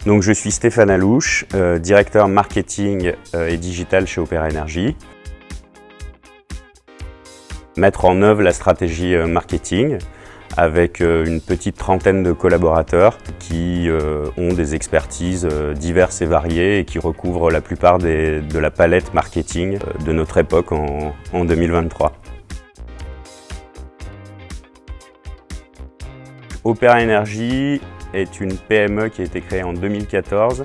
Donc je suis Stéphane Alouche, directeur marketing et digital chez Opera Énergie. Mettre en œuvre la stratégie marketing avec une petite trentaine de collaborateurs qui ont des expertises diverses et variées et qui recouvrent la plupart de la palette marketing de notre époque en 2023. Opera Énergie est une PME qui a été créée en 2014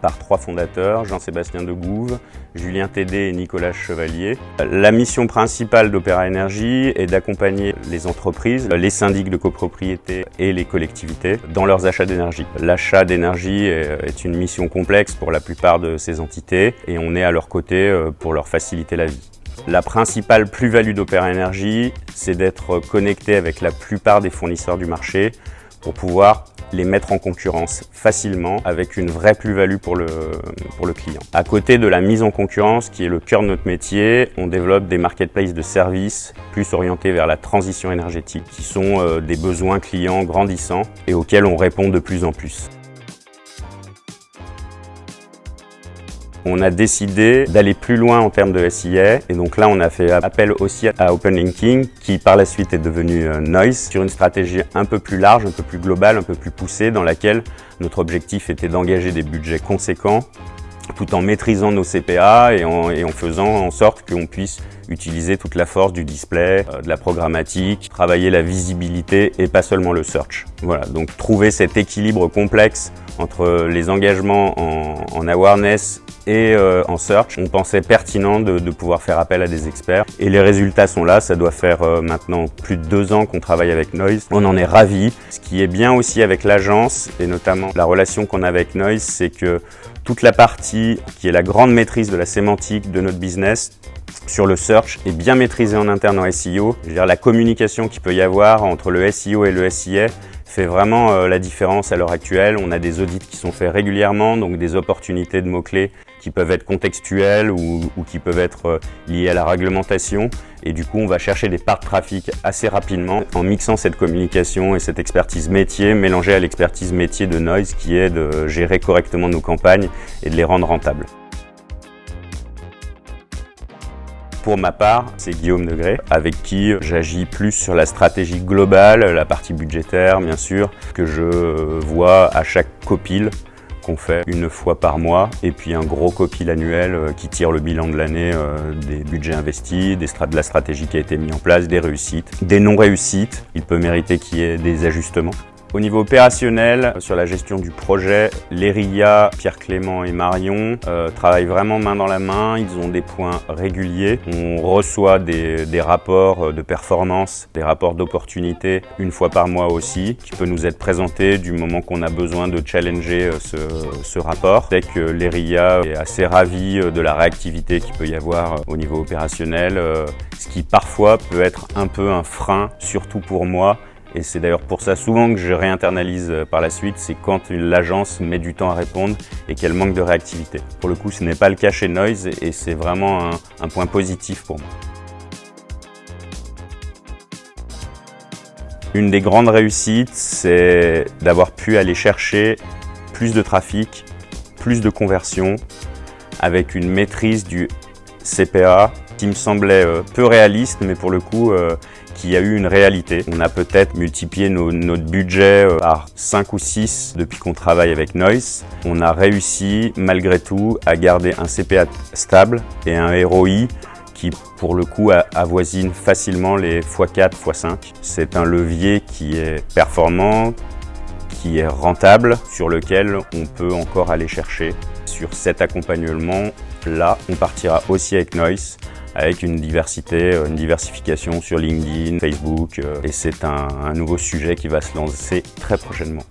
par 3 fondateurs, Jean-Sébastien Degouve, Julien Tédé et Nicolas Chevalier. La mission principale d'Opera Énergie est d'accompagner les entreprises, les syndics de copropriété et les collectivités dans leurs achats d'énergie. L'achat d'énergie est une mission complexe pour la plupart de ces entités et on est à leur côté pour leur faciliter la vie. La principale plus-value d'Opera Énergie, c'est d'être connecté avec la plupart des fournisseurs du marché pour pouvoir les mettre en concurrence facilement avec une vraie plus-value pour le client. À côté de la mise en concurrence, qui est le cœur de notre métier, on développe des marketplaces de services plus orientés vers la transition énergétique, qui sont des besoins clients grandissants et auxquels on répond de plus en plus. On a décidé d'aller plus loin en termes de SIA et donc là on a fait appel aussi à OpenLinking qui par la suite est devenu Noise sur une stratégie un peu plus large, un peu plus globale, un peu plus poussée dans laquelle notre objectif était d'engager des budgets conséquents tout en maîtrisant nos CPA et en faisant en sorte qu'on puisse utiliser toute la force du display, de la programmatique, travailler la visibilité et pas seulement le search. Voilà, donc trouver cet équilibre complexe entre les engagements en awareness et en search, on pensait pertinent de pouvoir faire appel à des experts. Et les résultats sont là, ça doit faire maintenant plus de 2 ans qu'on travaille avec Noise. On en est ravis. Ce qui est bien aussi avec l'agence, et notamment la relation qu'on a avec Noise, c'est que toute la partie qui est la grande maîtrise de la sémantique de notre business sur le search est bien maîtrisée en interne en SEO. Je veux dire, la communication qu'il peut y avoir entre le SEO et le SIA fait vraiment la différence à l'heure actuelle. On a des audits qui sont faits régulièrement, donc des opportunités de mots-clés qui peuvent être contextuelles ou qui peuvent être liées à la réglementation. Et du coup, on va chercher des parts de trafic assez rapidement en mixant cette communication et cette expertise métier mélangée à l'expertise métier de Noise qui est de gérer correctement nos campagnes et de les rendre rentables. Pour ma part, c'est Guillaume Degré, avec qui j'agis plus sur la stratégie globale, la partie budgétaire bien sûr, que je vois à chaque copil qu'on fait une fois par mois, et puis un gros copil annuel qui tire le bilan de l'année des budgets investis, de la stratégie qui a été mise en place, des réussites, des non-réussites. Il peut mériter qu'il y ait des ajustements. Au niveau opérationnel, sur la gestion du projet, les RIA, Pierre Clément et Marion travaillent vraiment main dans la main. Ils ont des points réguliers. On reçoit des rapports de performance, des rapports d'opportunité une fois par mois aussi, qui peut nous être présenté du moment qu'on a besoin de challenger ce rapport. C'est que les RIA est assez ravi de la réactivité qu'il peut y avoir au niveau opérationnel, ce qui parfois peut être un peu un frein, surtout pour moi. Et c'est d'ailleurs pour ça souvent que je réinternalise par la suite, c'est quand l'agence met du temps à répondre et qu'elle manque de réactivité. Pour le coup, ce n'est pas le cas chez Noise et c'est vraiment un point positif pour moi. Une des grandes réussites, c'est d'avoir pu aller chercher plus de trafic, plus de conversions, avec une maîtrise du CPA qui me semblait peu réaliste, mais pour le coup, qui a eu une réalité. On a peut-être multiplié notre budget par 5 ou 6 depuis qu'on travaille avec Noise. On a réussi malgré tout à garder un CPA stable et un ROI qui pour le coup avoisine facilement les x4, x5. C'est un levier qui est performant, qui est rentable, sur lequel on peut encore aller chercher. Sur cet accompagnement-là, on partira aussi avec Noise, avec une diversification sur LinkedIn, Facebook, et c'est un nouveau sujet qui va se lancer très prochainement.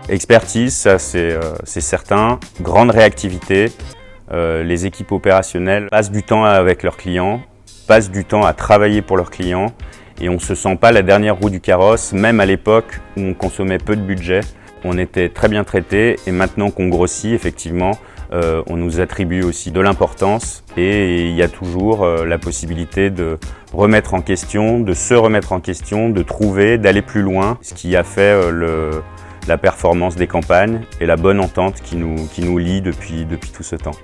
Expertise, ça c'est certain. Grande réactivité. Les équipes opérationnelles passent du temps avec leurs clients, passent du temps à travailler pour leurs clients et on ne se sent pas la dernière roue du carrosse, même à l'époque où on consommait peu de budget. On était très bien traité et maintenant qu'on grossit, effectivement, on nous attribue aussi de l'importance et il y a toujours la possibilité de remettre en question, de se remettre en question, de trouver, d'aller plus loin, ce qui a fait la performance des campagnes et la bonne entente qui nous lie depuis tout ce temps.